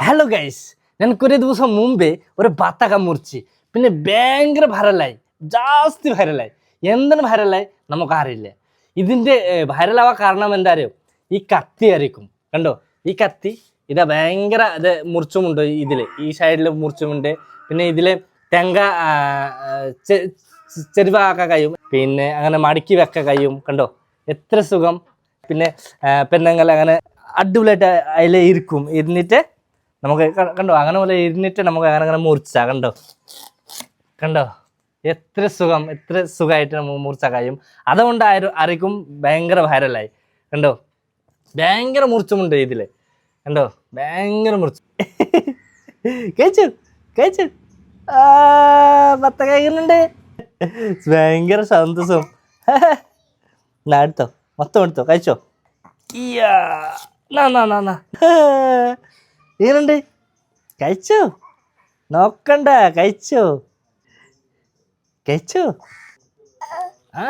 Hello guys, ഞാൻ കുറേ ദിവസം മുമ്പേ ഒരു ബത്തക മുറിച്ച് പിന്നെ ഭയങ്കര വൈറലായി, ജാസ്തി വൈറലായി. എന്തിനു വൈറലായി നമുക്കറിയില്ല. ഇതിൻ്റെ വൈറലാവാൻ കാരണം എന്താ അറിയോ? ഈ കത്തി ആയിരിക്കും. കണ്ടോ, ഈ കത്തി ഇതാ ഭയങ്കര ഇത് മുറിച്ചുമുണ്ട്. ഈ സൈഡിൽ മുറിച്ചുമുണ്ട്. പിന്നെ ഇതിൽ തെങ്ക ചെരുവാക്കാൻ കഴിയും, പിന്നെ അങ്ങനെ മടക്കി വെക്കാൻ കഴിയും. കണ്ടോ എത്ര സുഖം. പിന്നെ പെണ്ണുങ്ങൾ അങ്ങനെ അടിപൊളിയായിട്ട് അതിൽ ഇരിക്കും. ഇരുന്നിട്ട് നമുക്ക് കണ്ടോ അങ്ങനെ പോലെ ഇരുന്നിട്ട് നമുക്ക് അങ്ങനെ മുറിച്ചാ. കണ്ടോ എത്ര സുഖമായിട്ട് നമുക്ക് മുറിച്ചാൽ കഴിയും. അതുകൊണ്ട് ആർക്കും ഭയങ്കര വൈറലായി. കണ്ടോ ഭയങ്കര മുറിച്ചുമുണ്ട് ഇതില്. കണ്ടോ ഭയങ്കര മുറിച്ചു. കഴിച്ചു പത്ത കഴിക്കുന്നുണ്ട്. ഭയങ്കര സന്തോഷം. എടുത്തോ, മൊത്തം എടുത്തോ, കഴിച്ചോ. എങ്ങനുണ്ട്? കഴിച്ചോ? നോക്കണ്ട, കഴിച്ചോ. ആ